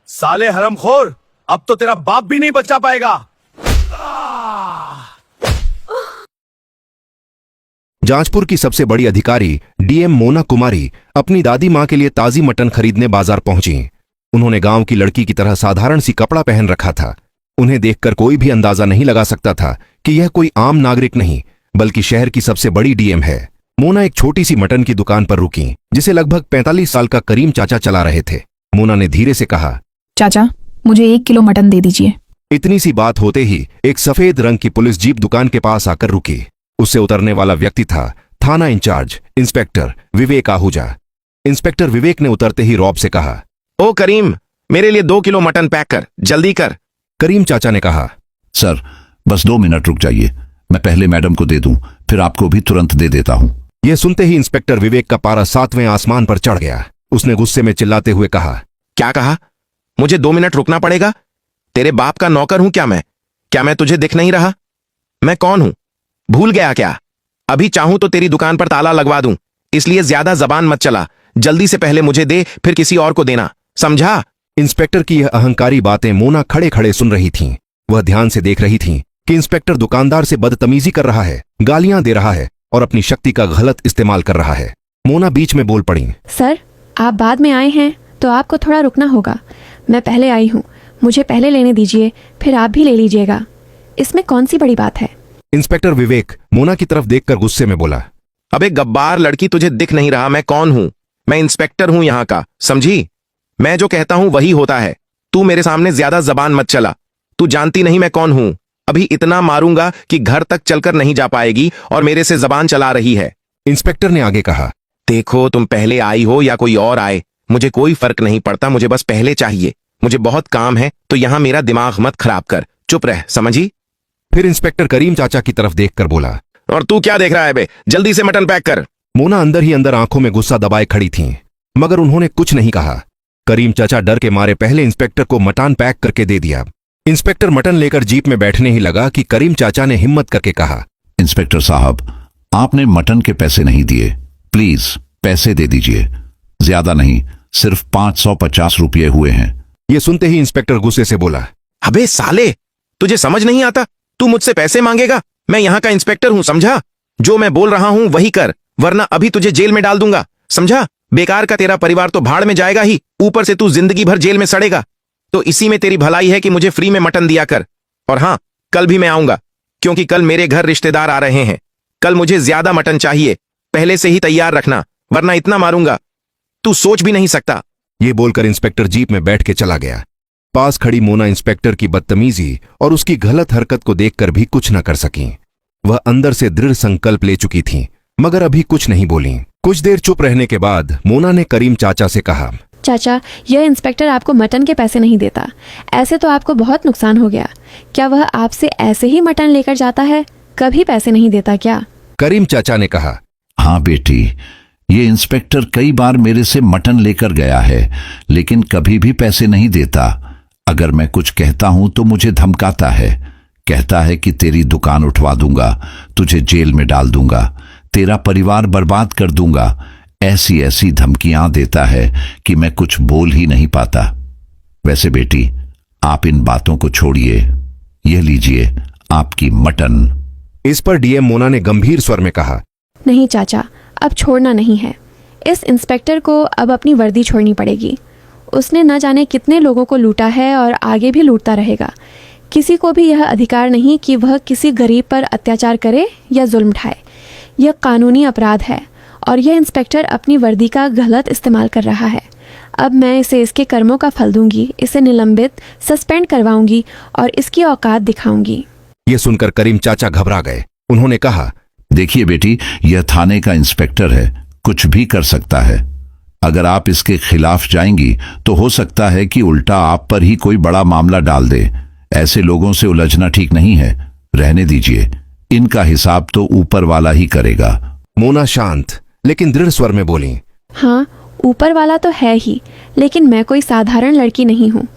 साले हरामखोर, अब तो तेरा बाप भी नहीं बचा पाएगा। जाजपुर की सबसे बड़ी अधिकारी डीएम मोना कुमारी अपनी दादी मां के लिए ताजी मटन खरीदने बाजार पहुंची। उन्होंने गांव की लड़की की तरह साधारण सी कपड़ा पहन रखा था। उन्हें देखकर कोई भी अंदाजा नहीं लगा सकता था कि यह कोई आम नागरिक नहीं बल्कि शहर की सबसे बड़ी डीएम है। मोना एक छोटी सी मटन की दुकान पर रुकी जिसे लगभग 45 साल का करीम चाचा चला रहे थे। मोना ने धीरे से कहा, चाचा, मुझे 1 किलो मटन दे दीजिए। इतनी सी बात होते ही एक सफेद रंग की पुलिस जीप दुकान के पास आकर रुकी। उससे उतरने वाला व्यक्ति था थाना इंचार्ज इंस्पेक्टर विवेक आहूजा। इंस्पेक्टर विवेक ने उतरते ही रौब से कहा, ओ करीम, मेरे लिए 2 किलो मटन पैक कर, जल्दी कर। करीम चाचा ने कहा, सर बस 2 मिनट रुक जाइए, मैं पहले मैडम को दे दूं, फिर आपको भी तुरंत दे देता हूं। यह सुनते ही इंस्पेक्टर विवेक का पारा 7वें आसमान पर चढ़ गया। उसने गुस्से में चिल्लाते हुए कहा, क्या कहा? मुझे 2 मिनट रुकना पड़ेगा? तेरे बाप का नौकर हूं क्या मैं? क्या मैं तुझे दिख नहीं रहा? मैं कौन हूं? भूल गया क्या? अभी चाहूं तो तेरी दुकान पर ताला लगवा दूं, इसलिए ज्यादा जबान मत चला। जल्दी से पहले मुझे दे, फिर किसी और को देना, समझा? इंस्पेक्टर की यह अहंकारी बातें मोना खड़े खड़े सुन रही थीं। वह ध्यान से देख रही थीं कि इंस्पेक्टर दुकानदार से बदतमीजी कर रहा है, गालियां दे रहा है और अपनी शक्ति का गलत इस्तेमाल कर रहा है। मोना बीच में बोल पड़ी, सर, आप बाद में आए हैं तो आपको थोड़ा रुकना होगा। मैं पहले आई हूँ, मुझे पहले लेने दीजिए, फिर आप भी ले लीजिएगा। इसमें कौन सी बड़ी बात है? इंस्पेक्टर विवेक मोना की तरफ देखकर गुस्से में बोला, अबे गब्बार लड़की, तुझे दिख नहीं रहा मैं कौन हूं? मैं इंस्पेक्टर हूं यहां का, समझी? मैं जो कहता हूं वही होता है। तू मेरे सामने ज्यादा जबान मत चला। तू जानती नहीं मैं कौन हूं। अभी इतना मारूंगा कि घर तक चलकर नहीं जा पाएगी और मेरे से जबान चला रही है। इंस्पेक्टर ने आगे कहा, देखो, तुम पहले आई हो या कोई और आए, मुझे कोई फर्क नहीं पड़ता। मुझे बस पहले चाहिए। मुझे बहुत काम है, तो यहां मेरा दिमाग मत खराब कर। चुप रह, समझी? फिर इंस्पेक्टर करीम चाचा की तरफ देखकर बोला, और तू क्या देख रहा है बे? जल्दी से मटन पैक कर। मोना अंदर ही अंदर आंखों में गुस्सा दबाए खड़ी थीं, मगर उन्होंने कुछ नहीं कहा। करीम चाचा डर के मारे पहले इंस्पेक्टर को मटन पैक करके दे दिया। इंस्पेक्टर मटन लेकर जीप में बैठने ही लगा कि करीम चाचा ने हिम्मत करके कहा, इंस्पेक्टर साहब, आपने मटन के पैसे नहीं दिए, प्लीज पैसे दे दीजिए। ज्यादा नहीं, सिर्फ 550 रुपये हुए हैं। यह सुनते ही इंस्पेक्टर गुस्से से बोला, अबे साले, तुझे समझ नहीं आता? तू मुझसे पैसे मांगेगा? मैं यहाँ का इंस्पेक्टर हूँ, समझा? जो मैं बोल रहा हूँ वही कर, वरना अभी तुझे जेल में डाल दूंगा, समझा? बेकार का तेरा परिवार तो भाड़ में जाएगा ही, ऊपर से तू जिंदगी भर जेल में सड़ेगा। तो इसी में तेरी भलाई है कि मुझे फ्री में मटन दिया कर। और हाँ, कल भी मैं आऊंगा, क्योंकि कल मेरे घर रिश्तेदार आ रहे हैं। कल मुझे ज्यादा मटन चाहिए, पहले से ही तैयार रखना, वरना इतना मारूंगा तू सोच भी नहीं सकता। ये बोलकर इंस्पेक्टर जीप में बैठ के चला गया। पास खड़ी मोना इंस्पेक्टर की बदतमीजी और उसकी गलत हरकत को देखकर भी कुछ न कर सकी। वह अंदर से दृढ़ संकल्प ले चुकी थी, मगर अभी कुछ नहीं बोली। कुछ देर चुप रहने के बाद मोना ने करीम चाचा से कहा, चाचा, यह इंस्पेक्टर आपको मटन के पैसे नहीं देता। ऐसे तो आपको बहुत नुकसान हो गया। क्या वह आपसे ऐसे ही मटन लेकर जाता है, कभी पैसे नहीं देता क्या? करीम चाचा ने कहा, हाँ बेटी, ये इंस्पेक्टर कई बार मेरे से मटन लेकर गया है, लेकिन कभी भी पैसे नहीं देता। अगर मैं कुछ कहता हूं तो मुझे धमकाता है, कहता है कि तेरी दुकान उठवा दूंगा, तुझे जेल में डाल दूंगा, तेरा परिवार बर्बाद कर दूंगा। ऐसी ऐसी धमकियां देता है कि मैं कुछ बोल ही नहीं पाता। वैसे बेटी, आप इन बातों को छोड़िए, यह लीजिए आपकी मटन। इस पर डीएम मोना ने गंभीर स्वर में कहा, नहीं चाचा, अब छोड़ना नहीं है। इस इंस्पेक्टर को अब अपनी वर्दी छोड़नी पड़ेगी। उसने न जाने कितने लोगों को लूटा है और आगे भी लूटता रहेगा। किसी को भी यह अधिकार नहीं कि वह किसी गरीब पर अत्याचार करे या जुल्म ढाए। यह कानूनी अपराध है और यह इंस्पेक्टर अपनी वर्दी का गलत इस्तेमाल कर रहा है। अब मैं इसे इसके कर्मों का फल दूंगी, इसे निलंबित, सस्पेंड करवाऊंगी और इसकी औकात दिखाऊंगी। यह सुनकर करीम चाचा घबरा गए। उन्होंने कहा, देखिए बेटी, यह थाने का इंस्पेक्टर है, कुछ भी कर सकता है। अगर आप इसके खिलाफ जाएंगी तो हो सकता है कि उल्टा आप पर ही कोई बड़ा मामला डाल दे। ऐसे लोगों से उलझना ठीक नहीं है, रहने दीजिए, इनका हिसाब तो ऊपर वाला ही करेगा। मोना शांत लेकिन दृढ़ स्वर में बोली, हाँ, ऊपर वाला तो है ही, लेकिन मैं कोई साधारण लड़की नहीं हूँ।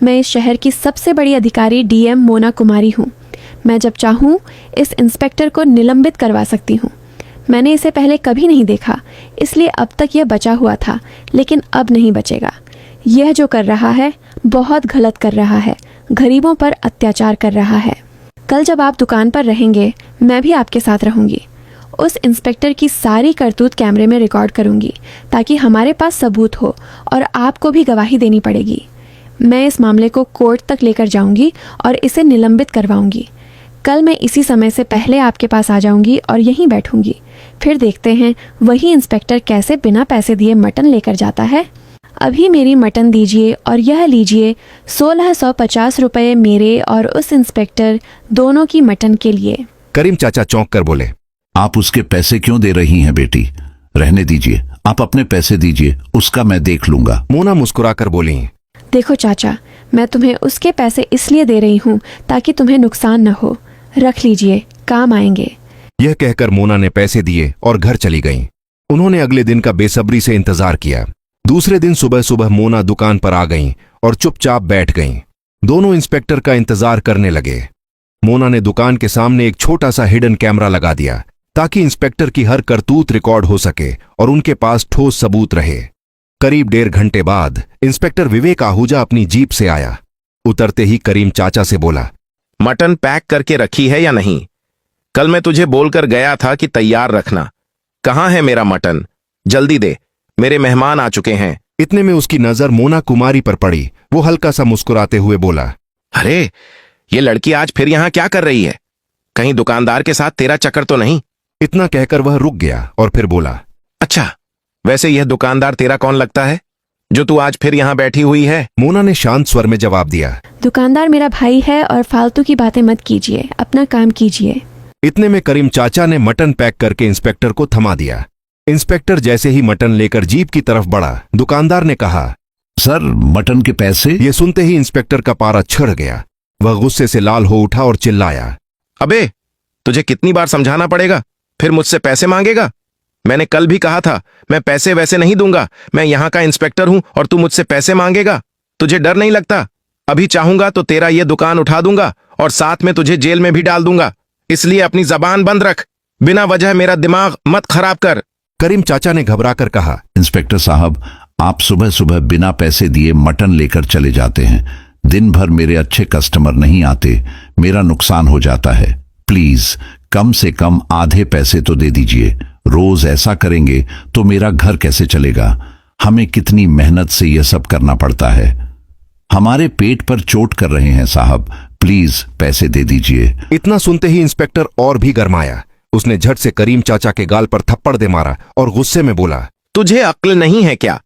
मैं इस शहर की सबसे बड़ी अधिकारी डीएम मोना कुमारी हूँ। मैं जब चाहूँ इस इंस्पेक्टर को निलंबित करवा सकती हूँ। मैंने इसे पहले कभी नहीं देखा, इसलिए अब तक यह बचा हुआ था, लेकिन अब नहीं बचेगा। यह जो कर रहा है बहुत गलत कर रहा है, गरीबों पर अत्याचार कर रहा है। कल जब आप दुकान पर रहेंगे मैं भी आपके साथ रहूंगी। उस इंस्पेक्टर की सारी करतूत कैमरे में रिकॉर्ड करूंगी ताकि हमारे पास सबूत हो और आपको भी गवाही देनी पड़ेगी। मैं इस मामले को कोर्ट तक लेकर जाऊंगी और इसे निलंबित करवाऊंगी। कल मैं इसी समय से पहले आपके पास आ जाऊंगी और यहीं बैठूंगी। फिर देखते हैं वही इंस्पेक्टर कैसे बिना पैसे दिए मटन लेकर जाता है। अभी मेरी मटन दीजिए और यह लीजिए 1650 रुपये मेरे और उस इंस्पेक्टर दोनों की मटन के लिए। करीम चाचा चौंक कर बोले, आप उसके पैसे क्यों दे रही हैं बेटी? रहने दीजिए, आप अपने पैसे दीजिए, उसका मैं देख लूंगा। मोना मुस्कुराकर बोली, देखो चाचा, मैं तुम्हें उसके पैसे इसलिए दे रही हूँ ताकि तुम्हें नुकसान न हो। रख लीजिए, काम आएंगे। यह कहकर मोना ने पैसे दिए और घर चली गईं। उन्होंने अगले दिन का बेसब्री से इंतजार किया। दूसरे दिन सुबह सुबह मोना दुकान पर आ गईं और चुपचाप बैठ गईं। दोनों इंस्पेक्टर का इंतजार करने लगे। मोना ने दुकान के सामने एक छोटा सा हिडन कैमरा लगा दिया ताकि इंस्पेक्टर की हर करतूत रिकॉर्ड हो सके और उनके पास ठोस सबूत रहे। करीब 1.5 घंटे बाद इंस्पेक्टर विवेक आहूजा अपनी जीप से आया। उतरते ही करीम चाचा से बोला, मटन पैक करके रखी है या नहीं? कल मैं तुझे बोलकर गया था कि तैयार रखना। कहाँ है मेरा मटन? जल्दी दे, मेरे मेहमान आ चुके हैं। इतने में उसकी नजर मोना कुमारी पर पड़ी। वो हल्का सा मुस्कुराते हुए बोला, अरे, ये लड़की आज फिर यहाँ क्या कर रही है? कहीं दुकानदार के साथ तेरा चक्कर तो नहीं? इतना कहकर वह रुक गया और फिर बोला, अच्छा, वैसे यह दुकानदार तेरा कौन लगता है जो तू आज फिर यहाँ बैठी हुई है? मोना ने शांत स्वर में जवाब दिया। दुकानदार मेरा भाई है और फालतू की बातें मत कीजिए, अपना काम कीजिए। इतने में करीम चाचा ने मटन पैक करके इंस्पेक्टर को थमा दिया। इंस्पेक्टर जैसे ही मटन लेकर जीप की तरफ बढ़ा, दुकानदार ने कहा, सर, मटन के पैसे? यह सुनते ही इंस्पेक्टर का पारा छिड़ गया। वह गुस्से से लाल हो उठा और चिल्लाया, अबे, तुझे कितनी बार समझाना पड़ेगा? फिर मुझसे पैसे मांगेगा? मैंने कल भी कहा था, मैं पैसे वैसे नहीं दूंगा। मैं यहाँ का इंस्पेक्टर हूं और तू मुझसे पैसे मांगेगा? तुझे डर नहीं लगता? अभी चाहूंगा तो तेरा ये दुकान उठा दूंगा और साथ में तुझे जेल में भी डाल दूंगा। इसलिए अपनी जबान बंद रख, बिना वजह मेरा दिमाग मत खराब कर। करीम चाचा ने घबराकर कहा, इंस्पेक्टर साहब, आप सुबह सुबह बिना पैसे दिए मटन लेकर चले जाते हैं। दिन भर मेरे अच्छे कस्टमर नहीं आते, मेरा नुकसान हो जाता है। प्लीज कम से कम आधे पैसे तो दे दीजिए। रोज ऐसा करेंगे तो मेरा घर कैसे चलेगा? हमें कितनी मेहनत से यह सब करना पड़ता है। हमारे पेट पर चोट कर रहे हैं साहब, प्लीज पैसे दे दीजिए। इतना सुनते ही इंस्पेक्टर और भी गरमाया। उसने झट से करीम चाचा के गाल पर थप्पड़ दे मारा और गुस्से में बोला, तुझे अक्ल नहीं है क्या?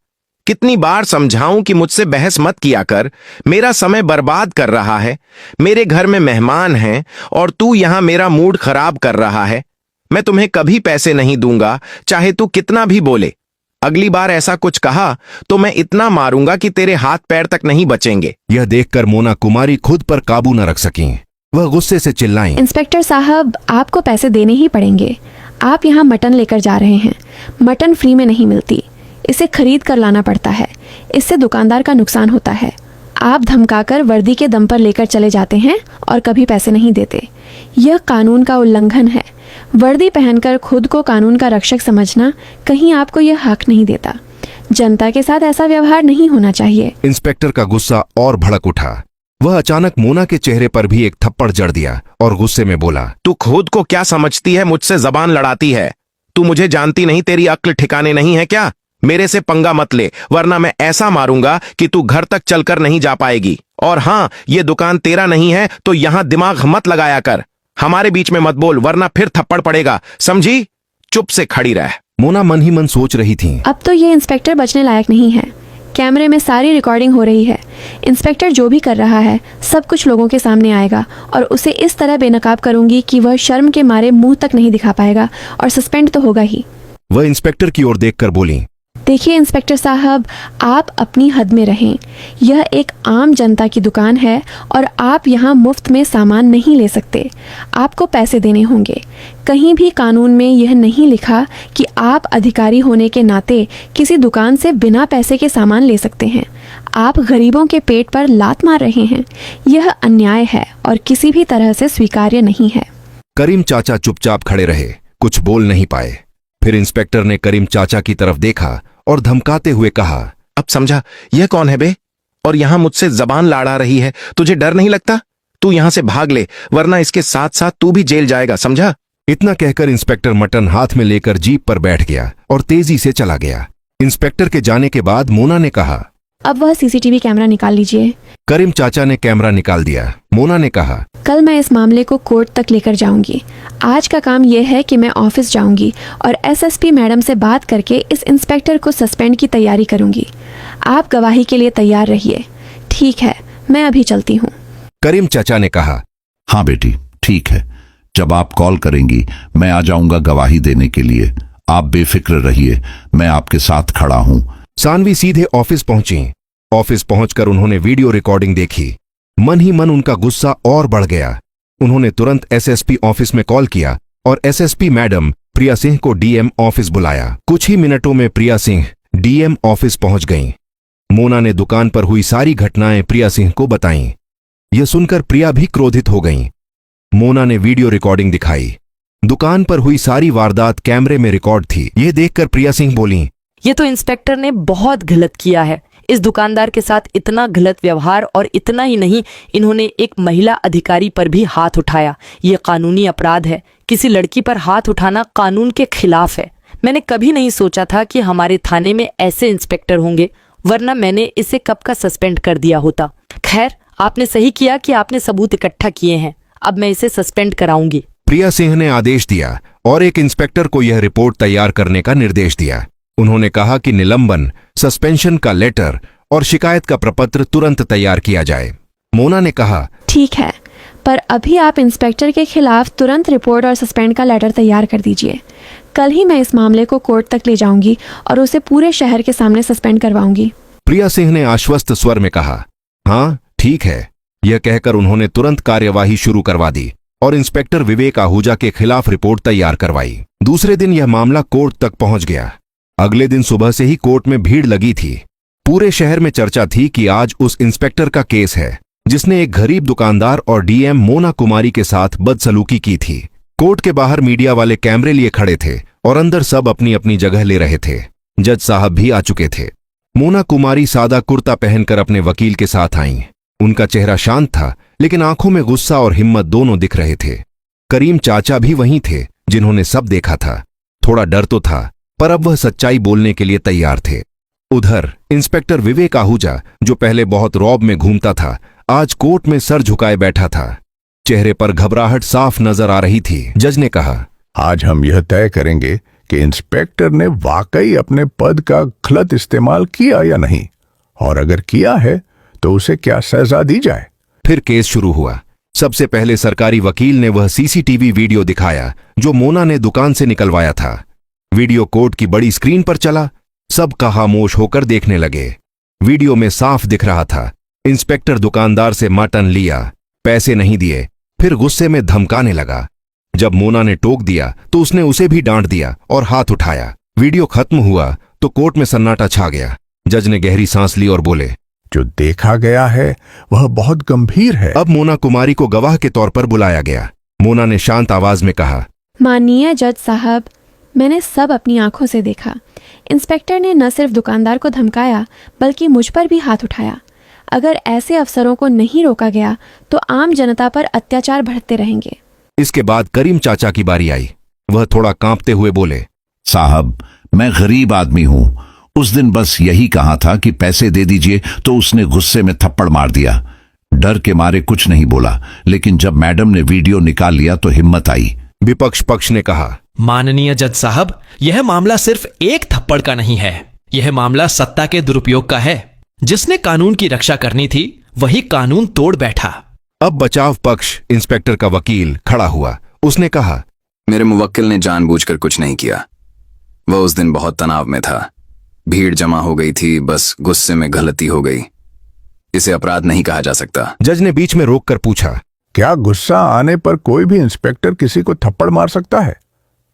कितनी बार समझाऊं कि मुझसे बहस मत किया कर, मेरा समय बर्बाद कर रहा है। मेरे घर में मेहमान हैं और तू यहां मेरा मूड खराब कर रहा है। मैं तुम्हें कभी पैसे नहीं दूंगा, चाहे तू कितना भी बोले। अगली बार ऐसा कुछ कहा तो मैं इतना मारूंगा कि तेरे हाथ पैर तक नहीं बचेंगे। यह देखकर मोना कुमारी खुद पर काबू न रख सकीं। वह गुस्से से चिल्लाईं, इंस्पेक्टर साहब, आपको पैसे देने ही पड़ेंगे। आप यहाँ मटन लेकर जा रहे हैं। मटन फ्री में नहीं मिलती, इसे खरीद कर लाना पड़ता है। इससे दुकानदार का नुकसान होता है। आप धमकाकर वर्दी के दम पर लेकर चले जाते हैं और कभी पैसे नहीं देते। यह कानून का उल्लंघन है। वर्दी पहनकर खुद को कानून का रक्षक समझना कहीं आपको यह हक नहीं देता। जनता के साथ ऐसा व्यवहार नहीं होना चाहिए। इंस्पेक्टर का गुस्सा और भड़क उठा। वह अचानक मोना के चेहरे पर भी एक थप्पड़ जड़ दिया और गुस्से में बोला, तू खुद को क्या समझती है? मुझसे जबान लड़ाती है। तू मुझे जानती नहीं, तेरी अक्ल ठिकाने नहीं है क्या? मेरे से पंगा मत ले, वरना मैं ऐसा मारूंगा कि तू घर तक चलकर नहीं जा पाएगी। और हाँ, ये दुकान तेरा नहीं है तो यहां दिमाग मत लगाया कर। हमारे बीच में मत बोल, वरना फिर थप्पड़ पड़ेगा, समझी? चुप से खड़ी रह। मोना मन ही मन सोच रही थी, अब तो ये इंस्पेक्टर बचने लायक नहीं है। कैमरे में सारी रिकॉर्डिंग हो रही है। इंस्पेक्टर जो भी कर रहा है सब कुछ लोगों के सामने आएगा और उसे इस तरह बेनकाब करूंगी कि वह शर्म के मारे मुंह तक नहीं दिखा पाएगा और सस्पेंड तो होगा ही। वह इंस्पेक्टर की ओर देखकर बोली, देखिए इंस्पेक्टर साहब, आप अपनी हद में रहें। यह एक आम जनता की दुकान है और आप यहाँ मुफ्त में सामान नहीं ले सकते। आपको पैसे देने होंगे। कहीं भी कानून में यह नहीं लिखा कि आप अधिकारी होने के नाते किसी दुकान से बिना पैसे के सामान ले सकते हैं। आप गरीबों के पेट पर लात मार रहे हैं। यह अन्याय है और किसी भी तरह से स्वीकार्य नहीं है। करीम चाचा चुपचाप खड़े रहे, कुछ बोल नहीं पाए। फिर इंस्पेक्टर ने करीम चाचा की तरफ देखा और धमकाते हुए कहा, अब समझा यह कौन है बे? और यहां मुझसे जबान लड़ा रही है। तुझे डर नहीं लगता? तू यहां से भाग ले, वरना इसके साथ साथ तू भी जेल जाएगा, समझा? इतना कहकर इंस्पेक्टर मटन हाथ में लेकर जीप पर बैठ गया और तेजी से चला गया। इंस्पेक्टर के जाने के बाद मोना ने कहा, अब वह सीसीटीवी कैमरा निकाल लीजिए। करीम चाचा ने कैमरा निकाल दिया। मोना ने कहा, कल मैं इस मामले को कोर्ट तक लेकर जाऊंगी। आज का काम यह है कि मैं ऑफिस जाऊंगी और एसएसपी मैडम से बात करके इस इंस्पेक्टर को सस्पेंड की तैयारी करूंगी। आप गवाही के लिए तैयार रहिए। ठीक है, मैं अभी चलती हूँ। करीम चाचा ने कहा, हाँ बेटी, ठीक है। जब आप कॉल करेंगी मैं आ जाऊंगा गवाही देने के लिए। आप बेफिक्र रहिए, मैं आपके साथ खड़ा हूं। सानवी सीधे ऑफिस पहुंची। ऑफिस पहुंचकर उन्होंने वीडियो रिकॉर्डिंग देखी। मन ही मन उनका गुस्सा और बढ़ गया। उन्होंने तुरंत एसएसपी ऑफिस में कॉल किया और एसएसपी मैडम प्रिया सिंह को डीएम ऑफिस बुलाया। कुछ ही मिनटों में प्रिया सिंह डीएम ऑफिस पहुंच गईं। मोना ने दुकान पर हुई सारी घटनाएं प्रिया सिंह को बताईं। यह सुनकर प्रिया भी क्रोधित हो गईं। मोना ने वीडियो रिकॉर्डिंग दिखाई। दुकान पर हुई सारी वारदात कैमरे में रिकॉर्ड थी। यह देखकर प्रिया सिंह बोलीं, ये तो इंस्पेक्टर ने बहुत गलत किया है। इस दुकानदार के साथ इतना गलत व्यवहार, और इतना ही नहीं, इन्होंने एक महिला अधिकारी पर भी हाथ उठाया। ये कानूनी अपराध है। किसी लड़की पर हाथ उठाना कानून के खिलाफ है। मैंने कभी नहीं सोचा था कि हमारे थाने में ऐसे इंस्पेक्टर होंगे, वरना मैंने इसे कब का सस्पेंड कर दिया होता। खैर, आपने सही किया कि आपने सबूत इकट्ठा किए हैं। अब मैं इसे सस्पेंड कराऊंगी। प्रिया सिंह ने आदेश दिया और एक इंस्पेक्टर को यह रिपोर्ट तैयार करने का निर्देश दिया। उन्होंने कहा कि निलंबन, सस्पेंशन का लेटर और शिकायत का प्रपत्र तुरंत तैयार किया जाए। मोना ने कहा, ठीक है, पर अभी आप इंस्पेक्टर के खिलाफ तुरंत रिपोर्ट और सस्पेंड का लेटर तैयार कर दीजिए। कल ही मैं इस मामले को कोर्ट तक ले जाऊंगी और उसे पूरे शहर के सामने सस्पेंड करवाऊंगी। प्रिया सिंह ने आश्वस्त स्वर में कहा, हाँ ठीक है। यह कहकर उन्होंने तुरंत कार्यवाही शुरू करवा दी और इंस्पेक्टर विवेक आहूजा के खिलाफ रिपोर्ट तैयार करवाई। दूसरे दिन यह मामला कोर्ट तक पहुंच गया। अगले दिन सुबह से ही कोर्ट में भीड़ लगी थी। पूरे शहर में चर्चा थी कि आज उस इंस्पेक्टर का केस है जिसने एक गरीब दुकानदार और डीएम मोना कुमारी के साथ बदसलूकी की थी। कोर्ट के बाहर मीडिया वाले कैमरे लिए खड़े थे और अंदर सब अपनी अपनी जगह ले रहे थे। जज साहब भी आ चुके थे। मोना कुमारी सादा कुर्ता पहनकर अपने वकील के साथ आईं। उनका चेहरा शांत था, लेकिन आंखों में गुस्सा और हिम्मत दोनों दिख रहे थे। करीम चाचा भी वहीं थे, जिन्होंने सब देखा था। थोड़ा डर तो था, पर अब वह सच्चाई बोलने के लिए तैयार थे। उधर इंस्पेक्टर विवेक आहूजा, जो पहले बहुत रौब में घूमता था, आज कोर्ट में सर झुकाए बैठा था। चेहरे पर घबराहट साफ नजर आ रही थी। जज ने कहा, आज हम यह तय करेंगे कि इंस्पेक्टर ने वाकई अपने पद का गलत इस्तेमाल किया या नहीं, और अगर किया है तो उसे क्या सजा दी जाए। फिर केस शुरू हुआ। सबसे पहले सरकारी वकील ने वह सीसीटीवी वीडियो दिखाया जो मोना ने दुकान से निकलवाया था। वीडियो कोर्ट की बड़ी स्क्रीन पर चला। सब खामोश होकर देखने लगे। वीडियो में साफ दिख रहा था, इंस्पेक्टर दुकानदार से मटन लिया, पैसे नहीं दिए, फिर गुस्से में धमकाने लगा। जब मोना ने टोक दिया तो उसने उसे भी डांट दिया और हाथ उठाया। वीडियो खत्म हुआ तो कोर्ट में सन्नाटा छा गया। जज ने गहरी सांस ली और बोले, जो देखा गया है वह बहुत गंभीर है। अब मोना कुमारी को गवाह के तौर पर बुलाया गया। मोना ने शांत आवाज में कहा, माननीय जज साहब, मैंने सब अपनी आंखों से देखा। इंस्पेक्टर ने न सिर्फ दुकानदार को धमकाया, बल्कि मुझ पर भी हाथ उठाया। अगर ऐसे अफसरों को नहीं रोका गया तो आम जनता पर अत्याचार बढ़ते रहेंगे। इसके बाद करीम चाचा की बारी आई। वह थोड़ा कांपते हुए बोले, साहब, मैं गरीब आदमी हूं। उस दिन बस यही कहा था कि पैसे दे दीजिए, तो उसने गुस्से में थप्पड़ मार दिया। डर के मारे कुछ नहीं बोला, लेकिन जब मैडम ने वीडियो निकाल लिया तो हिम्मत आई। विपक्ष पक्ष ने कहा, माननीय जज साहब, यह मामला सिर्फ एक थप्पड़ का नहीं है। यह मामला सत्ता के दुरुपयोग का है। जिसने कानून की रक्षा करनी थी वही कानून तोड़ बैठा। अब बचाव पक्ष इंस्पेक्टर का वकील खड़ा हुआ। उसने कहा, मेरे मुवक्किल ने जानबूझकर कुछ नहीं किया। वह उस दिन बहुत तनाव में था। भीड़ जमा हो गई थी, बस गुस्से में गलती हो गई। इसे अपराध नहीं कहा जा सकता। जज ने बीच में रोककर पूछा, क्या गुस्सा आने पर कोई भी इंस्पेक्टर किसी को थप्पड़ मार सकता है?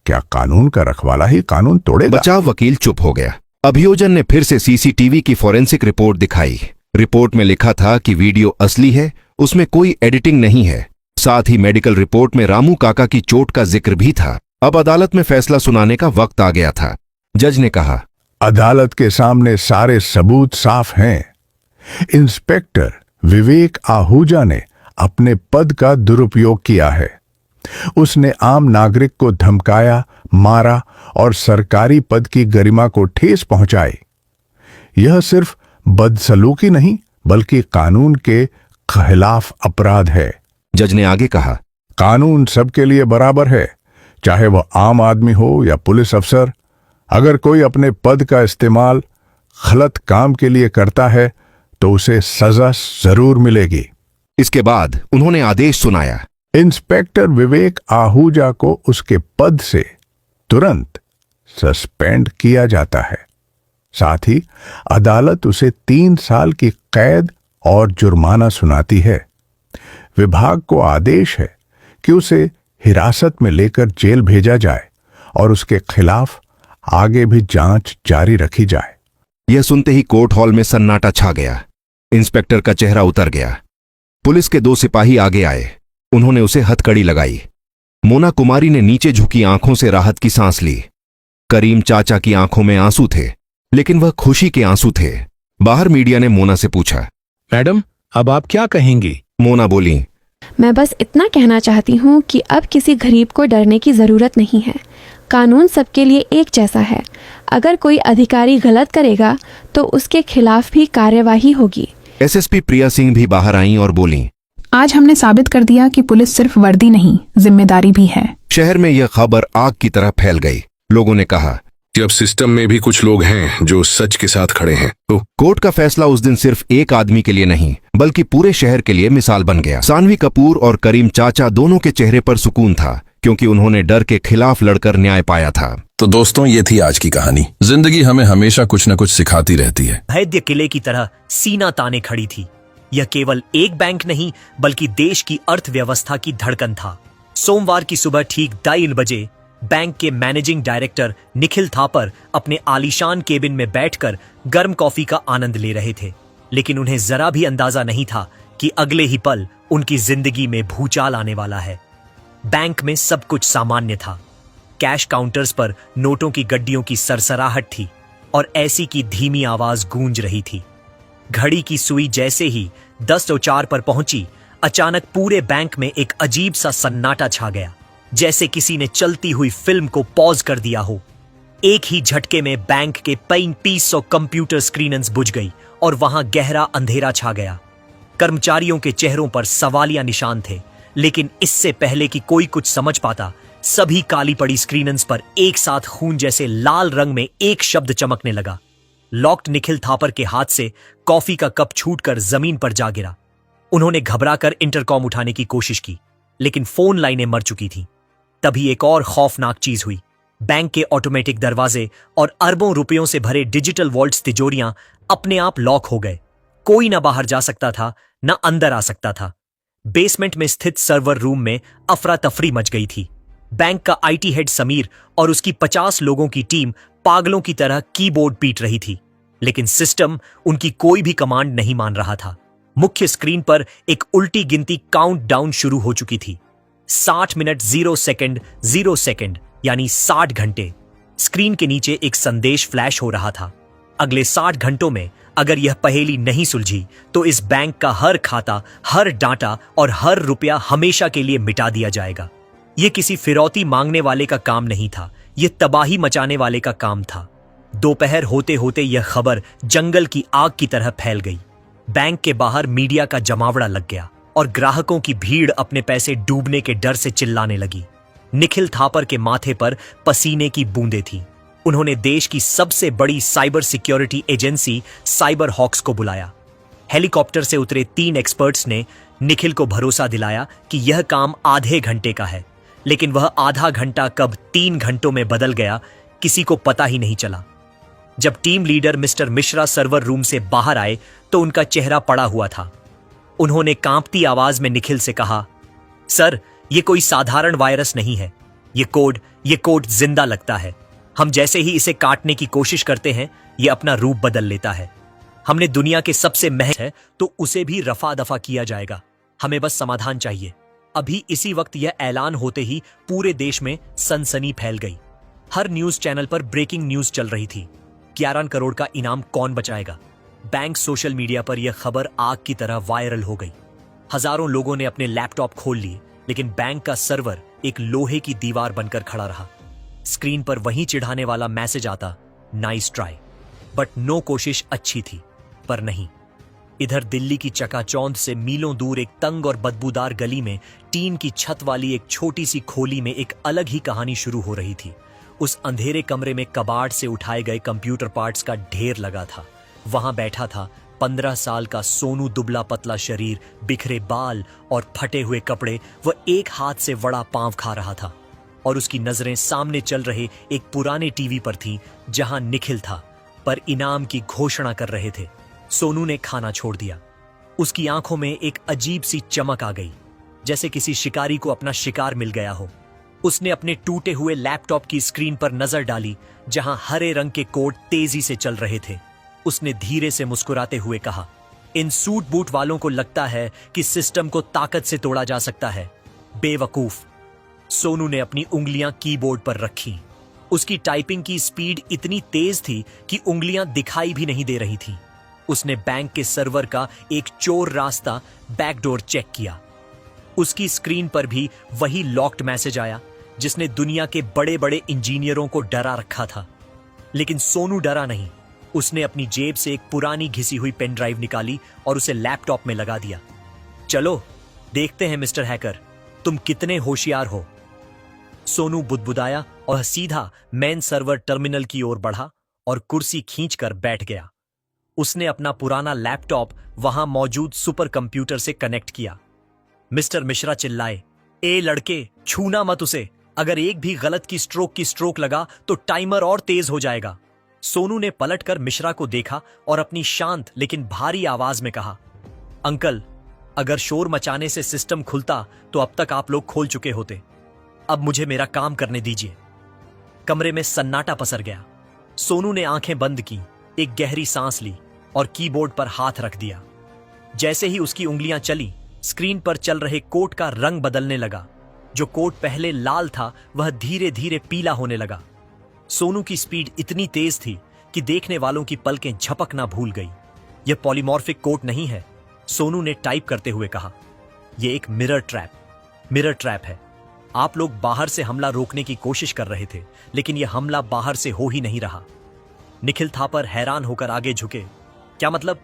क्या कानून का रखवाला ही कानून तोड़ेगा? बचाव वकील चुप हो गया। अभियोजन ने फिर से सीसीटीवी की फोरेंसिक रिपोर्ट दिखाई। रिपोर्ट में लिखा था कि वीडियो असली है, उसमें कोई एडिटिंग नहीं है। साथ ही मेडिकल रिपोर्ट में रामू काका की चोट का जिक्र भी था। अब अदालत में फैसला सुनाने का वक्त आ गया था। जज ने कहा, अदालत के सामने सारे सबूत साफ हैं। इंस्पेक्टर विवेक आहूजा ने अपने पद का दुरुपयोग किया है। उसने आम नागरिक को धमकाया, मारा और सरकारी पद की गरिमा को ठेस पहुंचाई। यह सिर्फ बदसलूकी नहीं बल्कि कानून के खिलाफ अपराध है। जज ने आगे कहा, कानून सबके लिए बराबर है, चाहे वह आम आदमी हो या पुलिस अफसर। अगर कोई अपने पद का इस्तेमाल गलत काम के लिए करता है तो उसे सजा जरूर मिलेगी। इसके बाद उन्होंने आदेश सुनाया, इंस्पेक्टर विवेक आहूजा को उसके पद से तुरंत सस्पेंड किया जाता है। साथ ही अदालत उसे 3 साल की कैद और जुर्माना सुनाती है। विभाग को आदेश है कि उसे हिरासत में लेकर जेल भेजा जाए और उसके खिलाफ आगे भी जांच जारी रखी जाए। यह सुनते ही कोर्ट हॉल में सन्नाटा छा गया। इंस्पेक्टर का चेहरा उतर गया। पुलिस के 2 सिपाही आगे आए। उन्होंने उसे हथकड़ी लगाई। मोना कुमारी ने नीचे झुकी आंखों से राहत की सांस ली। करीम चाचा की आंखों में आंसू थे, लेकिन वह खुशी के आंसू थे। बाहर मीडिया ने मोना से पूछा, मैडम अब आप क्या कहेंगी? मोना बोली, मैं बस इतना कहना चाहती हूँ कि अब किसी गरीब को डरने की ज़रूरत नहीं है। कानून सबके लिए एक जैसा है। अगर कोई अधिकारी गलत करेगा तो उसके खिलाफ भी कार्यवाही होगी। एसएसपी प्रिया सिंह भी बाहर आईं और बोलीं, आज हमने साबित कर दिया कि पुलिस सिर्फ वर्दी नहीं, जिम्मेदारी भी है। शहर में यह खबर आग की तरह फैल गई। लोगों ने कहा कि अब सिस्टम में भी कुछ लोग हैं जो सच के साथ खड़े हैं। तो कोर्ट का फैसला उस दिन सिर्फ एक आदमी के लिए नहीं बल्कि पूरे शहर के लिए मिसाल बन गया। सानवी कपूर और करीम चाचा दोनों के चेहरे पर सुकून था, क्योंकि उन्होंने डर के खिलाफ लड़कर न्याय पाया था। तो दोस्तों, ये थी आज की कहानी। जिंदगी हमें हमेशा कुछ न कुछ सिखाती रहती है। भैद्य किले की तरह सीना ताने खड़ी थी। यह केवल एक बैंक नहीं बल्कि देश की अर्थव्यवस्था की धड़कन था। सोमवार की सुबह ठीक 2:30 बजे बैंक के मैनेजिंग डायरेक्टर निखिल थापर अपने आलीशान केबिन में बैठकर गर्म कॉफी का आनंद ले रहे थे, लेकिन उन्हें जरा भी अंदाजा नहीं था कि अगले ही पल उनकी जिंदगी में भूचाल आने वाला है। बैंक में सब कुछ सामान्य था। कैश काउंटर्स पर नोटों की गड्डियों की सरसराहट थी और ऐसी की धीमी आवाज गूंज रही थी। घड़ी की सुई जैसे ही 10:04 पर पहुंची, अचानक पूरे बैंक में एक अजीब सा सन्नाटा छा गया, जैसे किसी ने चलती हुई फिल्म को पॉज कर दिया हो। एक ही झटके में बैंक के 3500 कंप्यूटर स्क्रीन्स बुझ गई और वहां गहरा अंधेरा छा गया। कर्मचारियों के चेहरों पर सवालिया निशान थे, लेकिन इससे पहले कि कोई कुछ समझ पाता, सभी काली पड़ी स्क्रीन्स पर एक साथ खून जैसे लाल रंग में एक शब्द चमकने लगा। लॉक्ड निखिल थापर के हाथ से कॉफी का कप छूटकर जमीन पर जा गिरा। उन्होंने घबराकर इंटरकॉम उठाने की कोशिश की, लेकिन फोन लाइनें मर चुकी थीं। तभी एक और खौफनाक चीज हुई। बैंक के ऑटोमेटिक दरवाजे और अरबों रुपयों से भरे डिजिटल वॉल्ट्स तिजोरियां अपने आप लॉक हो गए। कोई ना बाहर जा सकता था, ना अंदर आ सकता था। बेसमेंट में स्थित सर्वर रूम में अफरा तफरी मच गई थी। बैंक का आईटी हेड समीर और उसकी 50 लोगों की टीम पागलों की तरह कीबोर्ड पीट रही थी, लेकिन सिस्टम उनकी कोई भी कमांड नहीं मान रहा था। मुख्य स्क्रीन पर एक उल्टी गिनती काउंटडाउन शुरू हो चुकी थी। 60 मिनट 0 सेकंड 0 सेकंड यानी 60 घंटे। स्क्रीन के नीचे एक संदेश फ्लैश हो रहा था। अगले 60 घंटों में अगर यह पहेली नहीं सुलझी तो इस बैंक का हर खाता, हर डाटा और हर रुपया हमेशा के लिए मिटा दिया जाएगा। यह किसी फिरौती मांगने वाले का काम नहीं था, यह तबाही मचाने वाले का काम था। दोपहर होते होते यह खबर जंगल की आग की तरह फैल गई। बैंक के बाहर मीडिया का जमावड़ा लग गया और ग्राहकों की भीड़ अपने पैसे डूबने के डर से चिल्लाने लगी। निखिल थापर के माथे पर पसीने की बूंदें थीं। उन्होंने देश की सबसे बड़ी cyber security agency cyber hawks को बुलाया। हेलीकॉप्टर से उतरे 3 एक्सपर्ट्स ने निखिल को भरोसा दिलाया कि यह काम आधे घंटे का है, लेकिन वह आधा घंटा कब 3 घंटों में बदल गया, किसी को पता ही नहीं चला। जब team leader mister Mishra server room से बाहर आए तो उनका चेहरा पड़ा हुआ था। उन्होंने कांपती आवाज में निखिल से कहा, सर, यह कोई साधारण वायरस नहीं है। यह कोड जिंदा लगता है। हम जैसे ही इसे काटने की कोशिश करते हैं, यह अपना रूप बदल लेता है। हमने दुनिया के सबसे महंगे है तो उसे भी रफा दफा किया जाएगा। हमें बस समाधान चाहिए। अभी इसी वक्त यह ऐलान होते ही पूरे देश में सनसनी फैल गई। हर न्यूज चैनल पर ब्रेकिंग न्यूज चल रही थी। 11 करोड़ का इनाम कौन बचाएगा? बैंक सोशल मीडिया पर यह खबर आग की तरह वायरल हो गई। हजारों लोगों ने अपने लैपटॉप खोल लिए, लेकिन बैंक का सर्वर एक लोहे की दीवार बनकर खड़ा रहा। स्क्रीन पर वही चिढ़ाने वाला मैसेज आता, नाइस ट्राई, बट नो कोशिश अच्छी थी, पर नहीं। इधर दिल्ली की चकाचौंध से मीलों दूर एक तंग और बदबूदार गली में टीन की छत वाली एक छोटी सी खोली में एक अलग ही कहानी शुरू हो रही थी। उस अंधेरे कमरे में कबाड़ से उठाए गए कंप्यूटर पार्ट्स का ढेर लगा था। वहां बैठा था 15 साल का सोनू, दुबला पतला शरीर, बिखरे बाल और फटे हुए कपड़े। वह एक हाथ से वड़ा पांव खा रहा था और उसकी नजरें सामने चल रहे एक पुराने टीवी पर थीं, जहां निखिल था, पर इनाम की घोषणा कर रहे थे। सोनू ने खाना छोड़ दिया। उसकी आंखों में एक अजीब सी चमक आ गई, जैसे किसी शिकारी को अपना शिकार मिल गया हो। उसने अपने टूटे हुए लैपटॉप की स्क्रीन पर नजर डाली, जहां हरे रंग के कोड तेजी से चल रहे थे। उसने धीरे से मुस्कुराते हुए कहा, इन सूट बूट वालों को लगता है कि सिस्टम को ताकत से तोड़ा जा सकता है। बेवकूफ। सोनू ने अपनी उंगलियां कीबोर्ड पर रखी। उसकी टाइपिंग की स्पीड इतनी तेज थी कि उंगलियां दिखाई भी नहीं दे रही थीं। उसने बैंक के सर्वर का एक चोर रास्ता बैकडोर चेक किया। उसकी स्क्रीन पर भी वही लॉक्ड मैसेज आया, जिसने दुनिया के बड़े बड़े इंजीनियरों को डरा रखा था। लेकिन सोनू डरा नहीं। उसने अपनी जेब से एक पुरानी घिसी हुई पेन ड्राइव निकाली और उसे लैपटॉप में लगा दिया। चलो देखते हैं मिस्टर हैकर, तुम कितने होशियार हो। सोनू बुदबुदाया और सीधा मेन सर्वर टर्मिनल की ओर बढ़ा और कुर्सी खींचकर बैठ गया। उसने अपना पुराना लैपटॉप वहां मौजूद सुपर कंप्यूटर से कनेक्ट किया। मिस्टर मिश्रा चिल्लाए, ए लड़के, छूना मत उसे। अगर एक भी गलत की स्ट्रोक लगा तो टाइमर और तेज हो जाएगा। सोनू ने पलटकर मिश्रा को देखा और अपनी शांत लेकिन भारी आवाज में कहा, अंकल, अगर शोर मचाने से सिस्टम खुलता तो अब तक आप लोग खोल चुके होते। अब मुझे मेरा काम करने दीजिए। कमरे में सन्नाटा पसर गया। सोनू ने आंखें बंद की, एक गहरी सांस ली और कीबोर्ड पर हाथ रख दिया। जैसे ही उसकी उंगलियां चली, स्क्रीन पर चल रहे कोड का रंग बदलने लगा। जो कोड पहले लाल था वह धीरे धीरे पीला होने लगा। सोनू की स्पीड इतनी तेज थी कि देखने वालों की पलकें झपकना भूल गई। यह पॉलीमॉर्फिक कोड नहीं है, सोनू ने टाइप करते हुए कहा। यह एक मिरर ट्रैप है। आप लोग बाहर से हमला रोकने की कोशिश कर रहे थे, लेकिन यह हमला बाहर से हो ही नहीं रहा। निखिल थापर हैरान होकर आगे झुके। क्या मतलब?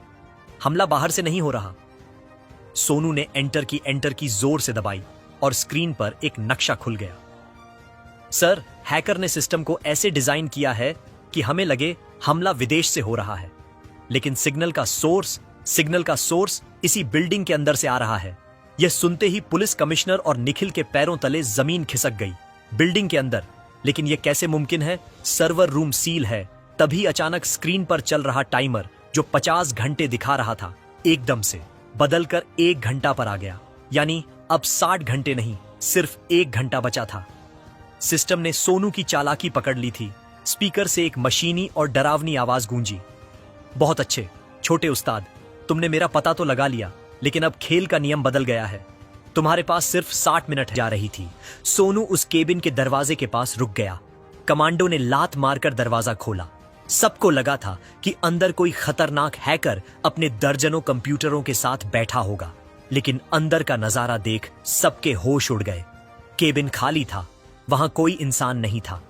हमला बाहर से नहीं हो रहा? सोनू ने एंटर की जोर से दबाई और स्क्रीन पर एक नक्शा खुल गया। सर, हैकर ने सिस्टम को ऐसे डिजाइन किया है कि हमें लगे हमला विदेश से हो रहा है, लेकिन सिग्नल का सोर्स इसी बिल्डिंग के अंदर से आ रहा है। यह सुनते ही पुलिस कमिश्नर और निखिल के पैरों तले जमीन खिसक गई। बिल्डिंग के अंदर? लेकिन यह कैसे मुमकिन है? सर्वर रूम सील है। तभी अचानक स्क्रीन पर चल रहा टाइमर, जो 50 घंटे दिखा रहा था, एकदम से बदलकर 1 घंटा पर आ गया। यानी अब 60 घंटे नहीं, सिर्फ 1 घंटा बचा था। सिस्टम ने सोनू की चालाकी पकड़ ली थी। स्पीकर से एक मशीनी और डरावनी आवाज गूंजी। बहुत अच्छे छोटे उस्ताद, तुमने मेरा पता तो लगा लिया, लेकिन अब खेल का नियम बदल गया है। तुम्हारे पास सिर्फ 60 मिनट जा रही थी। सोनू उस केबिन के दरवाजे के पास रुक गया। कमांडो ने लात मारकर दरवाजा खोला। सबको लगा था कि अंदर कोई खतरनाक हैकर अपने दर्जनों कंप्यूटरों के साथ बैठा होगा, लेकिन अंदर का नजारा देख सबके होश उड़ गए। केबिन खाली था, वहां कोई इंसान नहीं था।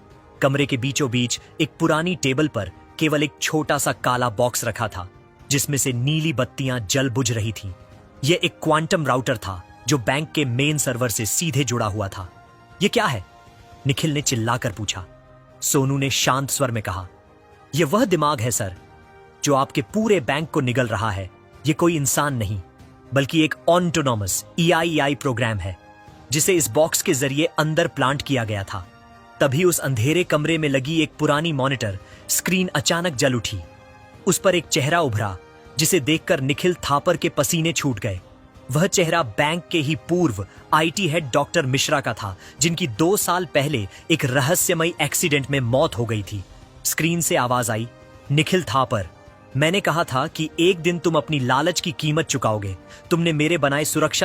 कमरे के बीचों बीच एक पुरानी टेबल पर केवल एक छोटा सा काला बॉक्स रखा था, जिसमें से नीली बत्तियां जल बुझ रही थीं। यह एक क्वांटम राउटर था, जो बैंक के मेन सर्वर से सीधे जुड़ा हुआ था। यह क्या है? निखिल ने चिल्लाकर पूछा। सोनू ने शांत स्वर में कहा, यह वह दिमाग है सर, जो आपके पूरे बैंक को निगल रहा है। यह कोई इंसान नहीं, बल्कि एक ऑटोनॉमस EIEI प्रोग्राम है, जिसे इस बॉक्स के जरिए अंदर प्लांट किया गया था। तभी उस अंधेरे कमरे में लगी एक पुरानी मॉनिटर स्क्रीन अचानक जल उठी। उस पर एक चेहरा उभरा, जिसे देखकर निखिल थापर के पसीने छूट गए। वह चेहरा बैंक के ही पूर्व IT हेड डॉक्टर मिश्रा का था, जिनकी 2 साल पहले एक रहस्यमयी एक्सीडेंट में मौत हो गई थी। स्क्रीन से आवाज आई, निखिल थापर, मैंने कहा था कि एक दिन तुम अपनी लालच की कीमत चुकाओगे। तुमने मेरे बनाए सुरक्षा